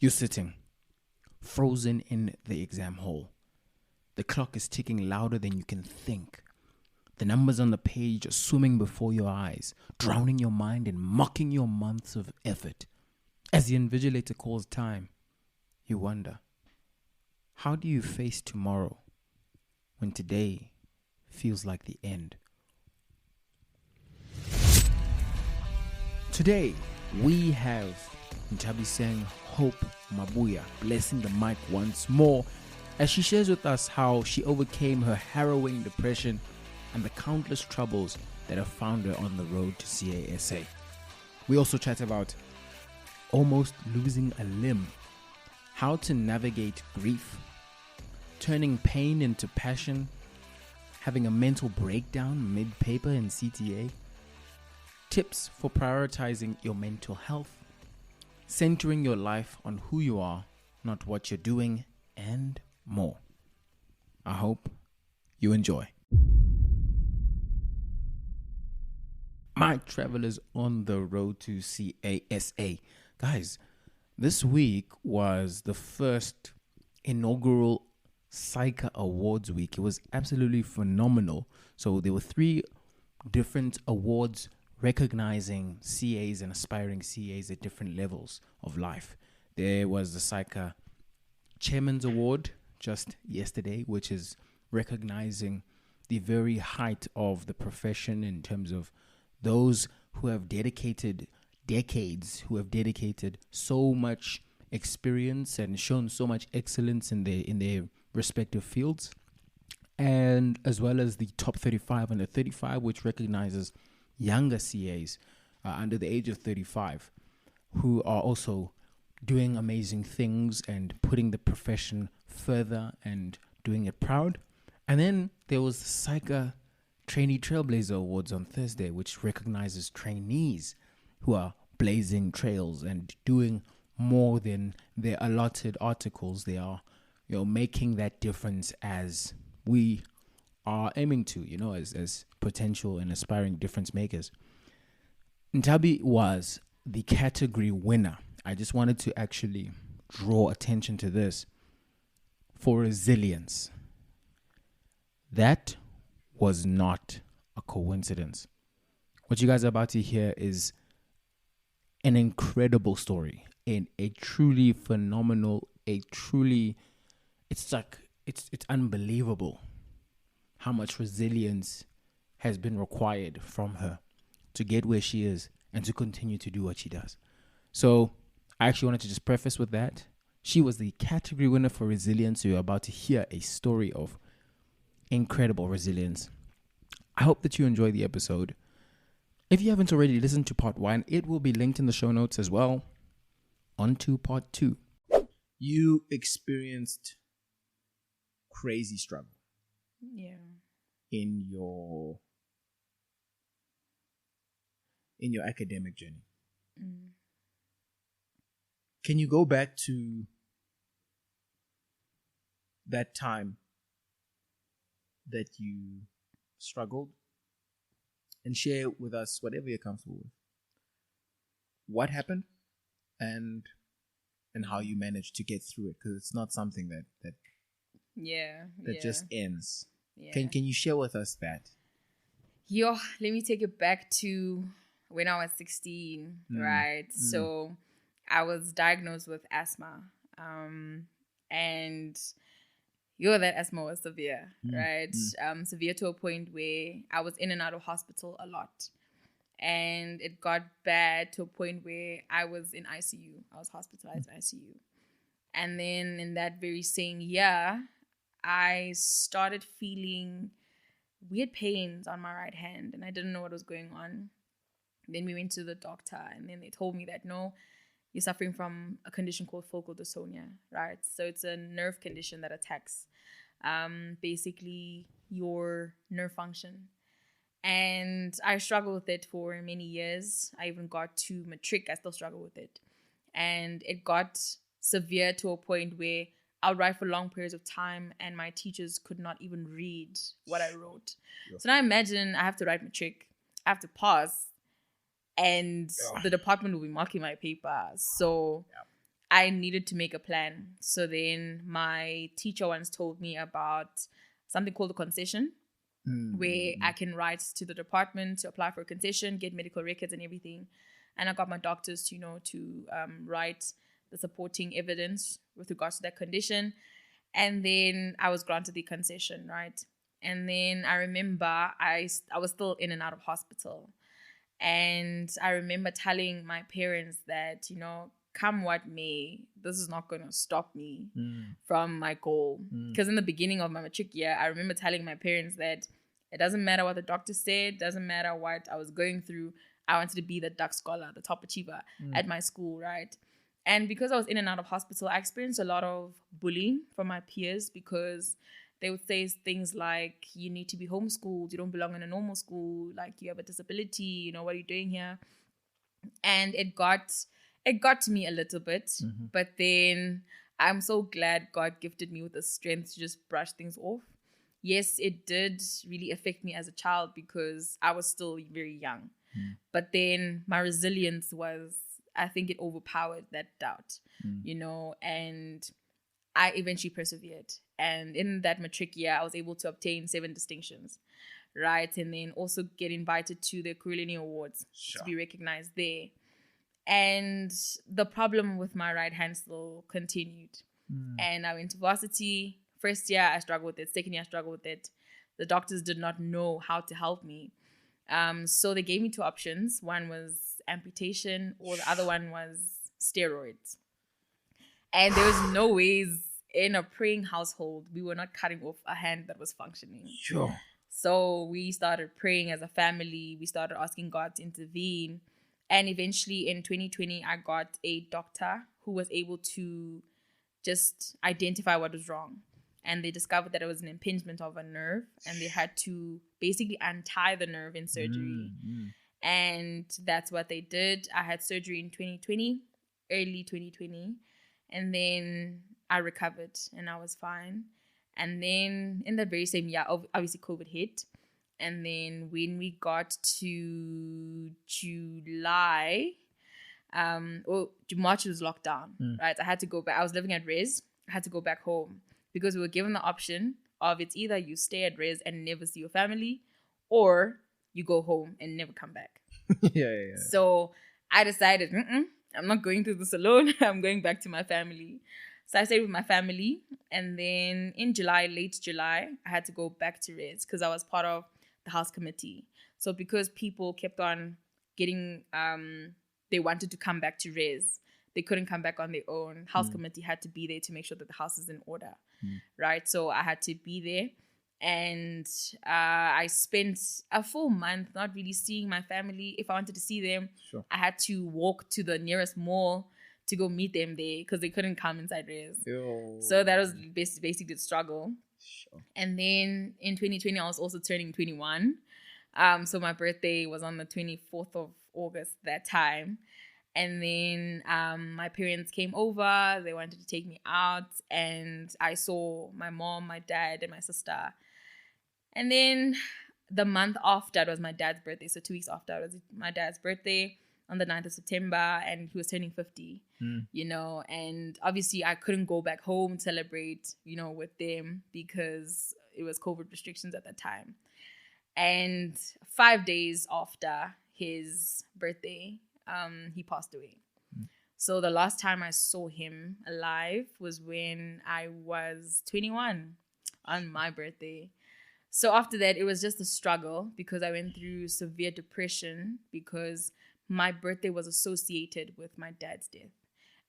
You're sitting, frozen in the exam hall. The clock is ticking louder than you can think. The numbers on the page are swimming before your eyes, drowning your mind and mocking your months of effort. As the invigilator calls time, you wonder, how do you face tomorrow when today feels like the end? Today, we have Nthabiseng Hope Mabuya blessing the mic once more as she shares with us how she overcame her harrowing depression and the countless troubles that have found her on the road to CASA. We also chat about almost losing a limb, how to navigate grief, turning pain into passion, having a mental breakdown mid-paper in CTA, tips for prioritizing your mental health, centering your life on who you are, not what you're doing, and more. I hope you enjoy. My travelers on the road to CASA. Guys, this week was the first inaugural SAICA Awards week. It was absolutely phenomenal. So there were 3 different awards recognizing CAs and aspiring CAs at different levels of life. There was the SAICA Chairman's Award just yesterday, which is recognizing the very height of the profession in terms of those who have dedicated decades, who have dedicated so much experience and shown so much excellence in their respective fields, and as well as the top 35 under 35, which recognizes younger CAs under the age of 35 who are also doing amazing things and putting the profession further and doing it proud. And then there was the SAICA Trainee Trailblazer Awards on Thursday, which recognizes trainees who are blazing trails and doing more than their allotted articles. They are, making that difference as we are aiming to, as potential and aspiring difference makers. Nthabi was the category winner. I just wanted to actually draw attention to this for resilience. That was not a coincidence. What you guys are about to hear is an incredible story, and a truly phenomenal, it's unbelievable how much resilience has been required from her to get where she is and to continue to do what she does. So I actually wanted to just preface with that. She was the category winner for resilience. So you're about to hear a story of incredible resilience. I hope that you enjoy the episode. If you haven't already listened to part 1, it will be linked in the show notes as well. On to part 2. You experienced crazy struggle. Yeah. In your academic journey. Mm. Can you go back to that time that you struggled and share with us whatever you're comfortable with? What happened and how you managed to get through it, because it's not something that just ends. Yeah. Can you share with us that? Let me take it back to when I was 16, right? So I was diagnosed with asthma, and that asthma was severe, right? Severe to a point where I was in and out of hospital a lot. And it got bad to a point where I was in ICU. I was hospitalized in ICU. And then in that very same year, I started feeling weird pains on my right hand, and I didn't know what was going on. Then we went to the doctor, and then they told me that, no, you're suffering from a condition called focal dystonia, right? So it's a nerve condition that attacks basically your nerve function. And I struggled with it for many years. I even got to matric. I still struggle with it. And it got severe to a point where I would write for long periods of time and my teachers could not even read what I wrote. Yeah. So now imagine I have to write matric. I have to pass. And the department will be marking my paper. So I needed to make a plan. So then my teacher once told me about something called a concession, where I can write to the department to apply for a concession, get medical records and everything. And I got my doctors to write the supporting evidence with regards to that condition. And then I was granted the concession, right? And then I remember I was still in and out of hospital. And I remember telling my parents that, come what may, this is not going to stop me from my goal. Because in the beginning of my matric year, I remember telling my parents that it doesn't matter what the doctor said, doesn't matter what I was going through. I wanted to be the duck scholar, the top achiever at my school, right? And because I was in and out of hospital, I experienced a lot of bullying from my peers because they would say things like, you need to be homeschooled, you don't belong in a normal school, like you have a disability, what are you doing here? And it got to me a little bit, but then I'm so glad God gifted me with the strength to just brush things off. Yes, it did really affect me as a child because I was still very young. But then my resilience I think it overpowered that doubt, and I eventually persevered. And in that matric year, I was able to obtain 7 distinctions, right? And then also get invited to the Kurulini Awards to be recognized there. And the problem with my right hand still continued. And I went to varsity. First year, I struggled with it. Second year, I struggled with it. The doctors did not know how to help me. So they gave me 2 options. One was amputation, or the other one was steroids. And there was no ways in a praying household we were not cutting off a hand that was functioning. Sure. So we started praying as a family. We started asking God to intervene. And eventually in 2020, I got a doctor who was able to just identify what was wrong. And they discovered that it was an impingement of a nerve, and they had to basically untie the nerve in surgery. And that's what they did. I had surgery in 2020, early 2020. And then I recovered and I was fine. And then in that very same year, obviously COVID hit. And then when we got to July, March was locked down, right? I had to go back. I was living at Res. I had to go back home because we were given the option of it's either you stay at Res and never see your family, or you go home and never come back. Yeah. So I decided, I'm not going through this alone. I'm going back to my family. So I stayed with my family. And then in July, late July, I had to go back to Res because I was part of the house committee. So because people kept on getting, they wanted to come back to Res, they couldn't come back on their own. House committee had to be there to make sure that the house is in order, right? So I had to be there. And I spent a full month not really seeing my family. If I wanted to see them, I had to walk to the nearest mall to go meet them there because they couldn't come inside Res. So that was basically the struggle. And then in 2020, I was also turning 21. So my birthday was on the 24th of August that time. And then my parents came over. They wanted to take me out. And I saw my mom, my dad, and my sister. And then the month after, it was my dad's birthday. So 2 weeks after, it was my dad's birthday on the 9th of September. And he was turning 50, And obviously, I couldn't go back home and celebrate, with them because it was COVID restrictions at that time. And 5 days after his birthday, he passed away. So the last time I saw him alive was when I was 21 on my birthday. So after that, it was just a struggle because I went through severe depression because my birthday was associated with my dad's death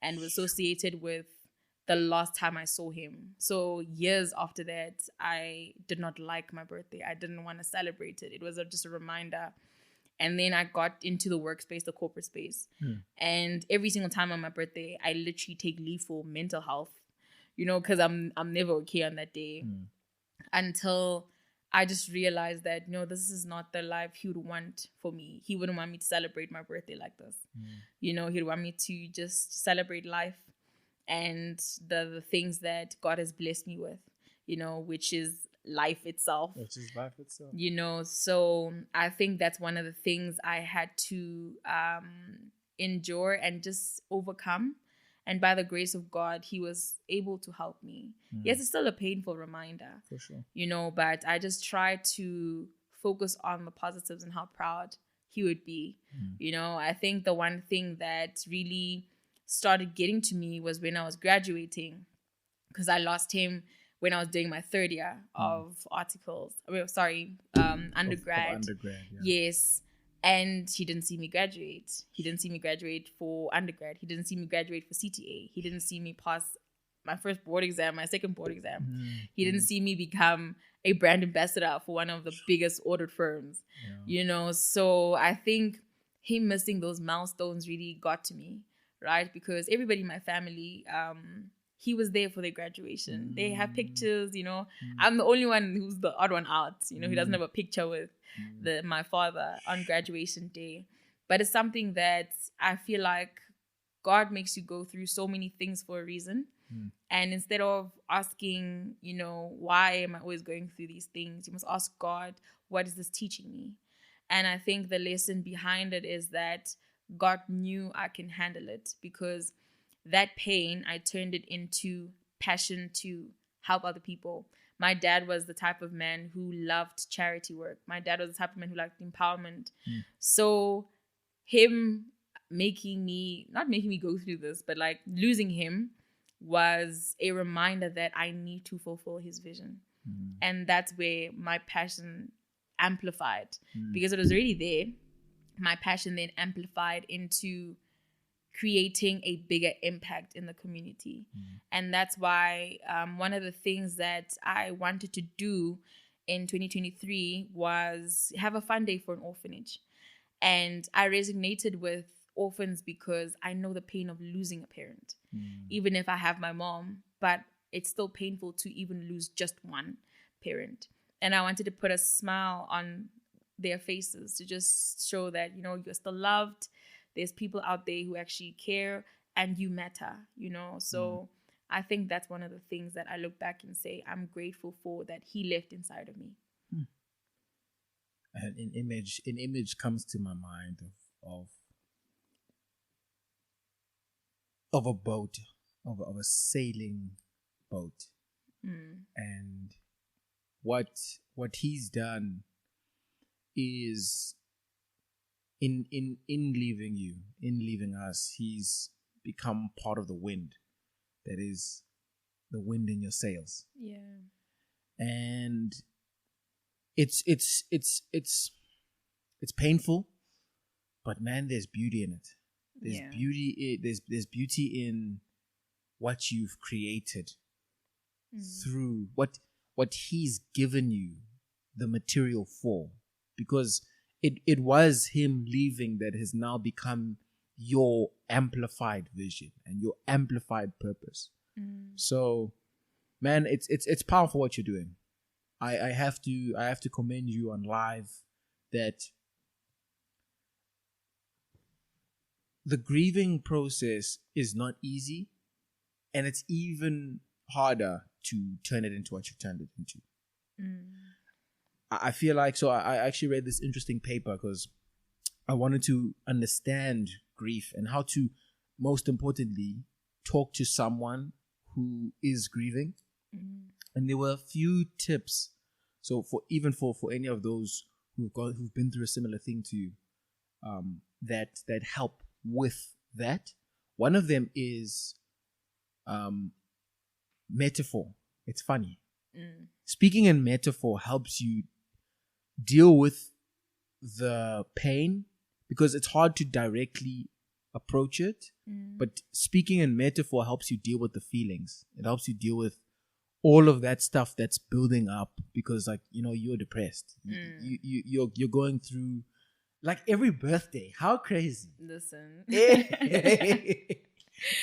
and was associated with the last time I saw him. So years after that, I did not like my birthday. I didn't want to celebrate it. It was just a reminder. And then I got into the workspace, the corporate space. And every single time on my birthday, I literally take leave for mental health, because I'm never okay on that day. Until I just realized that, no, this is not the life he would want for me. He wouldn't want me to celebrate my birthday like this. He'd want me to just celebrate life and the things that God has blessed me with, which is life itself. So I think that's one of the things I had to endure and just overcome And by the grace of God, he was able to help me. Yes, it's still a painful reminder. For sure. But I just try to focus on the positives and how proud he would be. I think the one thing that really started getting to me was when I was graduating, because I lost him when I was doing my third year of undergrad. Of undergrad, yeah. Yes. And he didn't see me graduate. He didn't see me graduate for undergrad. He didn't see me graduate for CTA. He didn't see me pass my first board exam, my second board exam. He didn't see me become a brand ambassador for one of the biggest audit firms. So I think him missing those milestones really got to me, right? Because everybody in my family, he was there for their graduation. They have pictures, I'm the only one who's the odd one out, he doesn't have a picture with my father on graduation day. But it's something that I feel like God makes you go through so many things for a reason. And instead of asking, why am I always going through these things, you must ask God, what is this teaching me? And I think the lesson behind it is that God knew I can handle it, because that pain, I turned it into passion to help other people. My dad was the type of man who loved charity work. My dad was the type of man who liked empowerment. So him not making me go through this, but like losing him was a reminder that I need to fulfill his vision. And that's where my passion amplified, because it was already there. My passion then amplified into creating a bigger impact in the community. And that's why one of the things that I wanted to do in 2023 was have a fun day for an orphanage. And I resonated with orphans because I know the pain of losing a parent, even if I have my mom, but it's still painful to even lose just one parent. And I wanted to put a smile on their faces to just show that, you're still loved. There's people out there who actually care and you matter, So I think that's one of the things that I look back and say I'm grateful for, that he left inside of me. And an image comes to my mind of a boat, of a sailing boat. And what he's done is in leaving us, he's become part of the wind. That is the wind in your sails. Yeah. And it's painful, but man, there's beauty in it. There's beauty in what you've created through what he's given you the material for, because it was him leaving that has now become your amplified vision and your amplified purpose. So man, it's powerful what you're doing. I have to commend you on live that the grieving process is not easy, and it's even harder to turn it into what you've turned it into. I feel like, so I actually read this interesting paper because I wanted to understand grief and how to, most importantly, talk to someone who is grieving. And there were a few tips. So for any of those who've been through a similar thing to you, that help with that. One of them is metaphor. It's funny. Speaking in metaphor helps you deal with the pain, because it's hard to directly approach it. But speaking in metaphor helps you deal with the feelings. It helps you deal with all of that stuff that's building up, because like, you're depressed. You're going through like every birthday. How crazy. Listen.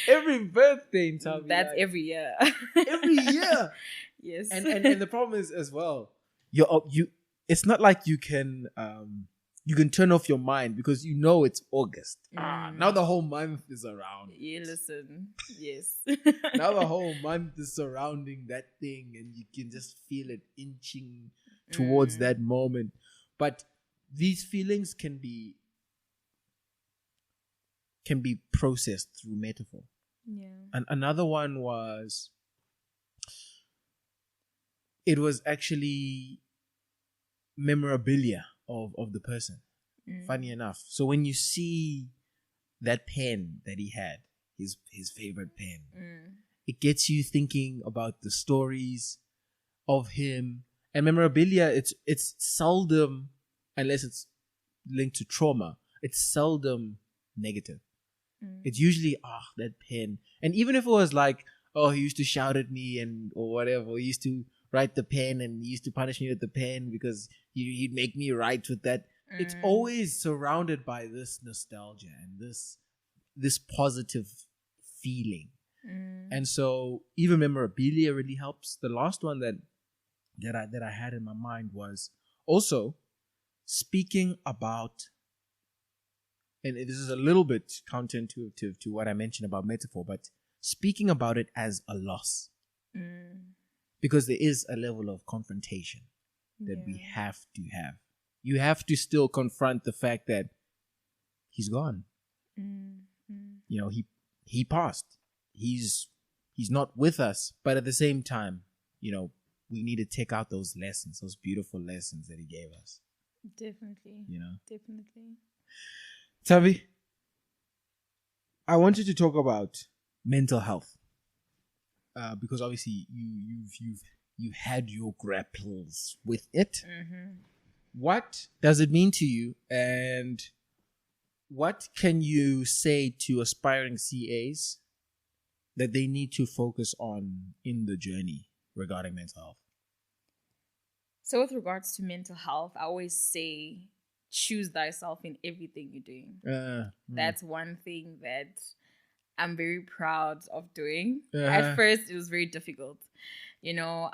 Every birthday, Nthabi. That's like, every year. Every year. Yes. And the problem is as well, it's not like you can turn off your mind, because it's August. Now the whole month is around. Yeah, listen. Yes. Now the whole month is surrounding that thing, and you can just feel it inching towards that moment. But these feelings can be processed through metaphor. Yeah. And another one was, it was actually memorabilia of the person. Funny enough. So when you see that pen that he had, his favorite pen, it gets you thinking about the stories of him. And memorabilia, it's seldom, unless it's linked to trauma, it's seldom negative. It's usually, that pen. And even if it was like, oh, he used to shout at me and or whatever, he used to write the pen and he used to punish me with the pen because he'd make me write with that. It's always surrounded by this nostalgia and this positive feeling. And so even memorabilia really helps. The last one that I had in my mind was also speaking about, and this is a little bit counterintuitive to what I mentioned about metaphor, but speaking about it as a loss. Because there is a level of confrontation that we have to have. You have to still confront the fact that he's gone. You know, he passed. He's not with us, but at the same time, you know, we need to take out those lessons, those beautiful lessons that he gave us. Definitely. You know? Definitely. Nthabi, I wanted to talk about mental health. Because obviously you've had your grapples with it. What does it mean to you, and what can you say to aspiring CAs that they need to focus on in the journey regarding mental health? So with regards to mental health, I always say choose thyself in everything you're doing. That's one thing that I'm very proud of doing. At first, it was very difficult, you know.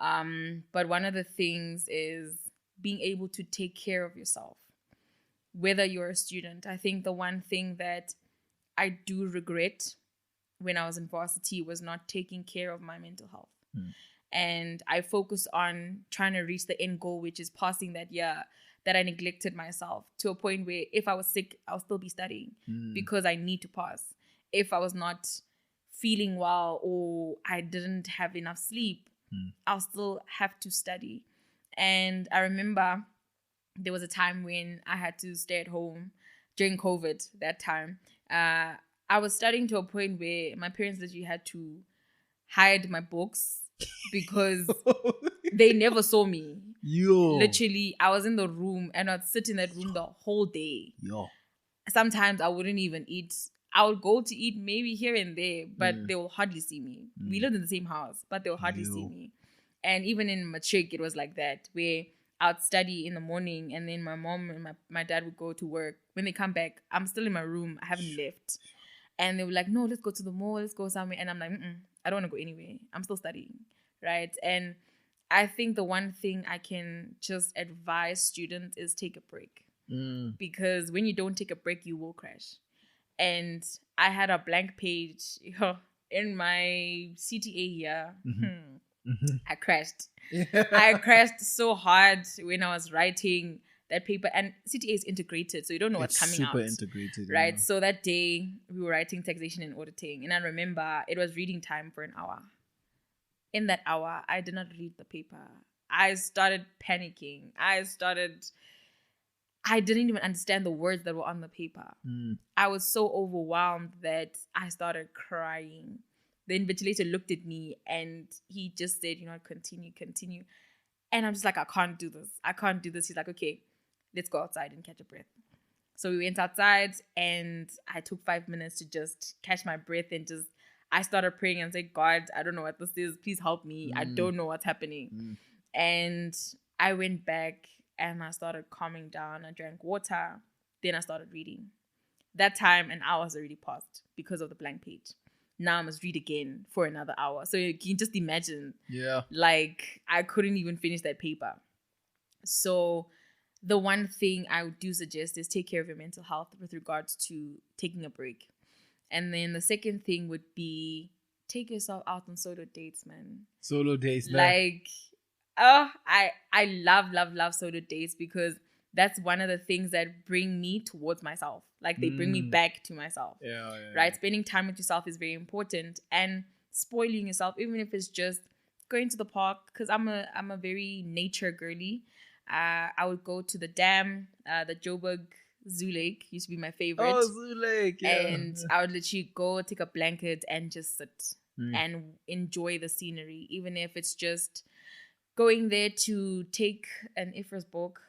But one of the things is being able to take care of yourself, whether you're a student. I think the one thing that I do regret when I was in varsity was not taking care of my mental health. And I focused on trying to reach the end goal, which is passing that year, that I neglected myself to a point where if I was sick, I'll still be studying because I need to pass. If I was not feeling well or I didn't have enough sleep, I'll still have to study. And I remember there was a time when I had to stay at home during COVID that time. I was studying to a point where my parents literally had to hide my books because they never saw me. Literally, I was in the room and I'd sit in that room the whole day. Sometimes I wouldn't even eat. I would go to eat maybe here and there, but they will hardly see me. We lived in the same house, but they will hardly see me. And even in matric, it was like that, where I'd study in the morning and then my mom and my dad would go to work. When they come back, I'm still in my room. I haven't left. And they were like, no, let's go to the mall. Let's go somewhere. And I'm like, I don't want to go anywhere. I'm still studying, right? And I think the one thing I can just advise students is take a break. Because when you don't take a break, you will crash. And I had a blank page in my CTA year. I crashed. I crashed so hard when I was writing that paper. And CTA is integrated, so you don't know what's coming out. It's super integrated. Right? So that day, we were writing taxation and auditing. And I remember it was reading time for an hour. In that hour, I did not read the paper. I started panicking. I didn't even understand the words that were on the paper. I was so overwhelmed that I started crying. The invigilator looked at me and he just said, continue. And I'm just like, I can't do this. He's like, okay, let's go outside and catch a breath. So we went outside and I took 5 minutes to just catch my breath and I started praying and said, God, I don't know what this is. Please help me. I don't know what's happening. And I went back and I started calming down. I drank water. Then I started reading. That time, an hour has already passed because of the blank page. Now I must read again for another hour. So you can just imagine. Like, I couldn't even finish that paper. So the one thing I do suggest is take care of your mental health with regards to taking a break. And then the second thing would be take yourself out on solo dates, man. Solo dates, man. Like, I love solo dates because that's one of the things that bring me towards myself. Like they bring me back to myself. Right? Spending time with yourself is very important, and spoiling yourself, even if it's just going to the park, because I'm a very nature girly. I would go to the dam, the Joburg Zoo Lake used to be my favorite. Oh, Zoo Lake, yeah. And I would literally go take a blanket and just sit and enjoy the scenery, even if it's just going there to take an Ifra's book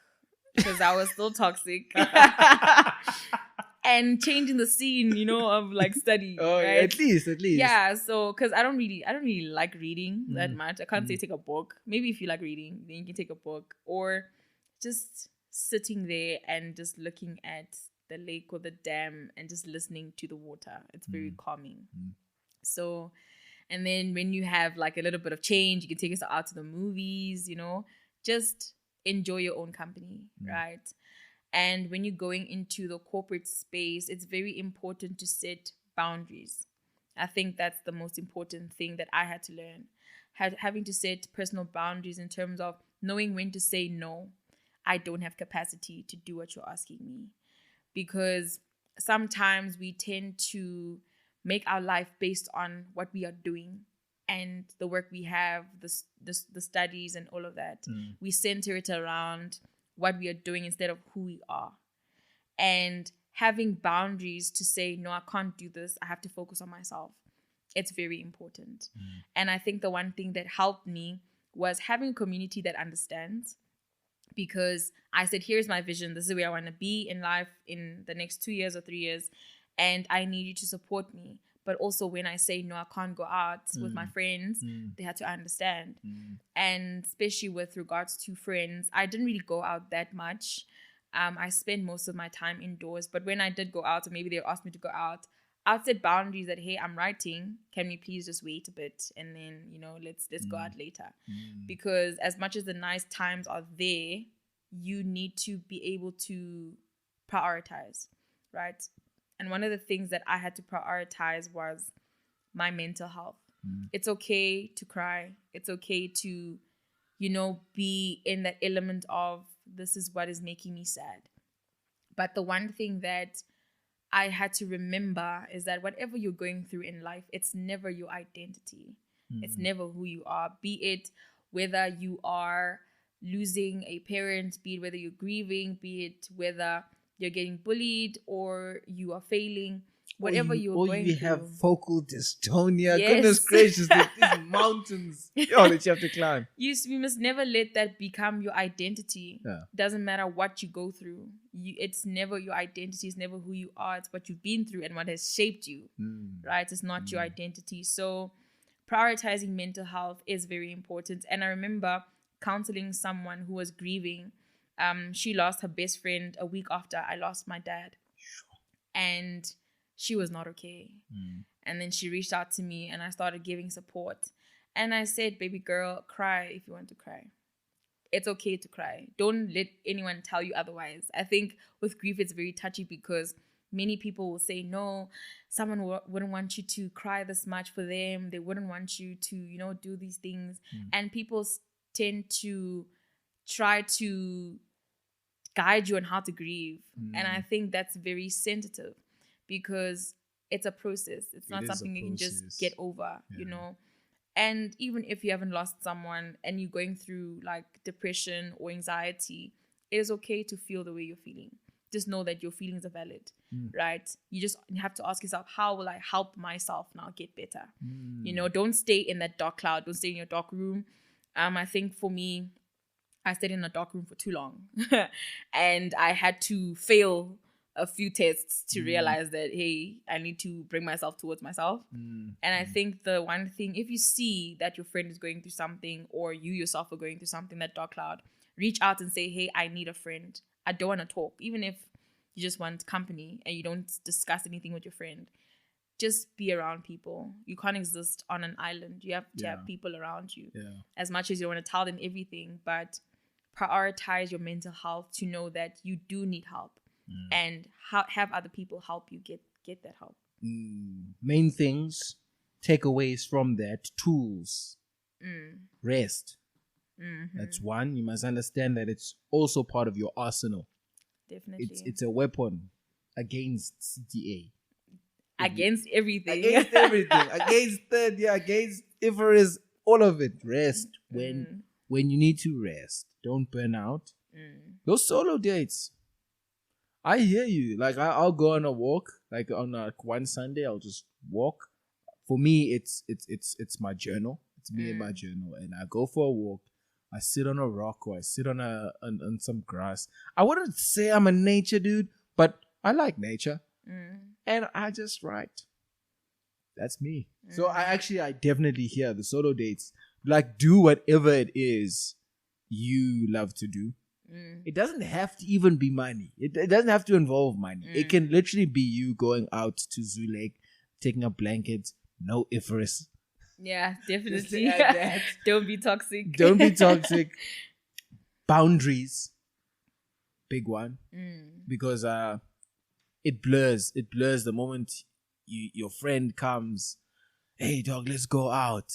because I was still toxic. And changing the scene, you know, of like study. Oh, right? at least. Yeah, so because I don't really like reading that much. I can't say take a book. Maybe if you like reading, then you can take a book, or just sitting there and just looking at the lake or the dam and just listening to the water. It's very calming. So, and then when you have like a little bit of change, you can take yourself out to the movies, you know, just enjoy your own company, right? And when you're going into the corporate space, it's very important to set boundaries. I think that's the most important thing that I had to learn. Having to set personal boundaries in terms of knowing when to say no. I don't have capacity to do what you're asking me. Because sometimes we tend to make our life based on what we are doing and the work we have, the studies and all of that. We center it around what we are doing instead of who we are. And having boundaries to say, no, I can't do this. I have to focus on myself. It's very important. And I think the one thing that helped me was having a community that understands, because I said, here's my vision. This is where I want to be in life in the next 2 years or 3 years. And I need you to support me. But also when I say, no, I can't go out with my friends, they had to understand. And especially with regards to friends, I didn't really go out that much. I spent most of my time indoors. But when I did go out, or maybe they asked me to go out, I'd set boundaries that, hey, I'm writing. Can we please just wait a bit? And then, you know, let's go out later. Because as much as the nice times are there, you need to be able to prioritize, right? And one of the things that I had to prioritize was my mental health. It's okay to cry. It's okay to, you know, be in that element of this is what is making me sad. But the one thing that I had to remember is that whatever you're going through in life, it's never your identity. It's never who you are. Be it whether you are losing a parent, be it whether you're grieving, be it whether you're getting bullied or you are failing, whatever you're going through. Or you have focal dystonia. Yes. Goodness gracious, these mountains that you have to climb. We must never let that become your identity. Yeah. Doesn't matter what you go through. It's never your identity. It's never who you are. It's what you've been through and what has shaped you, right? It's not your identity. So prioritizing mental health is very important. And I remember counseling someone who was grieving. She lost her best friend a week after I lost my dad. And she was not okay. And then she reached out to me and I started giving support. And I said, baby girl, cry if you want to cry. It's okay to cry. Don't let anyone tell you otherwise. I think with grief, it's very touchy because many people will say, no, someone wouldn't want you to cry this much for them. They wouldn't want you to, you know, do these things. And people tend to try to guide you on how to grieve. And I think that's very sensitive because it's a process. It's not something you can just get over, you know. And even if you haven't lost someone and you're going through like depression or anxiety, it is okay to feel the way you're feeling. Just know that your feelings are valid, right? You just have to ask yourself, how will I help myself now get better? You know, don't stay in that dark cloud. Don't stay in your dark room. I think for me, I stayed in a dark room for too long and I had to fail a few tests to realize that, hey, I need to bring myself towards myself. And I think the one thing, if you see that your friend is going through something or you yourself are going through something, that dark cloud, reach out and say, hey, I need a friend. I don't want to talk. Even if you just want company and you don't discuss anything with your friend, just be around people. You can't exist on an island. You have to have people around you. As much as you want to tell them everything, but prioritize your mental health to know that you do need help and have other people help you get that help. Main things, takeaways from that, tools, rest. That's one. You must understand that it's also part of your arsenal. definitely. It's a weapon against CTA. Against everything. Against everything. Against third year, against Iferis, all of it. Rest when you need to rest. Don't burn out. Those solo dates. I hear you. Like I'll go on a walk. Like on one Sunday, I'll just walk. For me, it's my journal. It's me and my journal, and I go for a walk. I sit on a rock or I sit on some grass. I wouldn't say I'm a nature dude, but I like nature, and I just write. That's me. So I definitely hear the solo dates. Like, do whatever it is you love to do. It doesn't have to even be money. It doesn't have to involve money. It can literally be you going out to Zoo Lake, taking up blankets, no Iferis. Yeah, definitely. Don't be toxic. Don't be toxic. Boundaries. Big one. Because it blurs the moment your friend comes, hey dog, let's go out.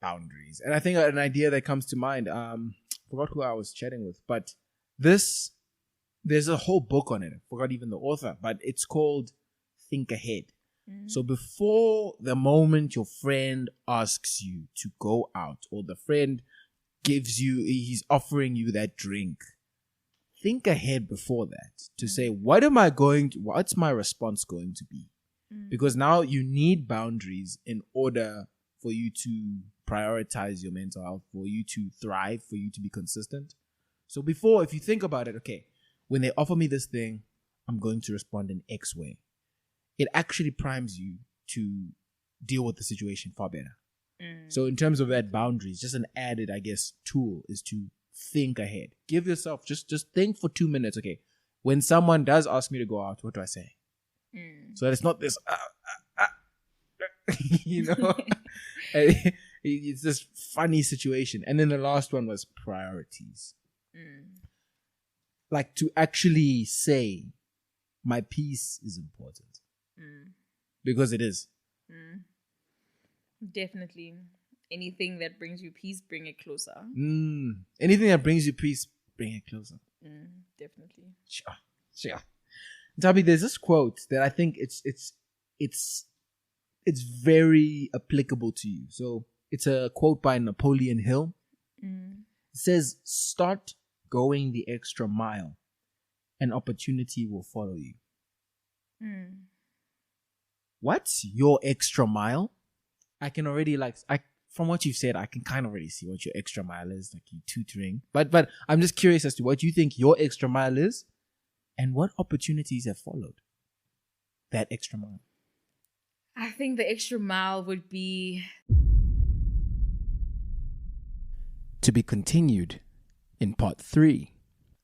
Boundaries. And I think an idea that comes to mind, forgot who I was chatting with, but there's a whole book on it. I forgot even the author, but it's called Think Ahead. So before the moment your friend asks you to go out, or the friend he's offering you that drink, think ahead before that to say, what's my response going to be? Because now you need boundaries in order for you to prioritize your mental health, for you to thrive, for you to be consistent. So before, if you think about it, okay, when they offer me this thing, I'm going to respond in X way. It actually primes you to deal with the situation far better. So in terms of that boundaries, just an added, I guess, tool is to think ahead. Give yourself, just think for 2 minutes. Okay, when someone does ask me to go out, what do I say? So that it's not this, it's this funny situation. And then the last one was priorities. Like to actually say, my peace is important. Because it is. Definitely. Anything that brings you peace, bring it closer. Anything that brings you peace, bring it closer. Definitely. Sure. Nthabi, there's this quote that I think it's very applicable to you. So it's a quote by Napoleon Hill. It says, start going the extra mile. An opportunity will follow you. What's your extra mile? I can already from what you've said, I can kind of already see what your extra mile is, like you tutoring. But I'm just curious as to what you think your extra mile is and what opportunities have followed that extra mile. I think the extra mile would be... To be continued in part 3.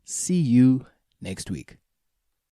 See you next week.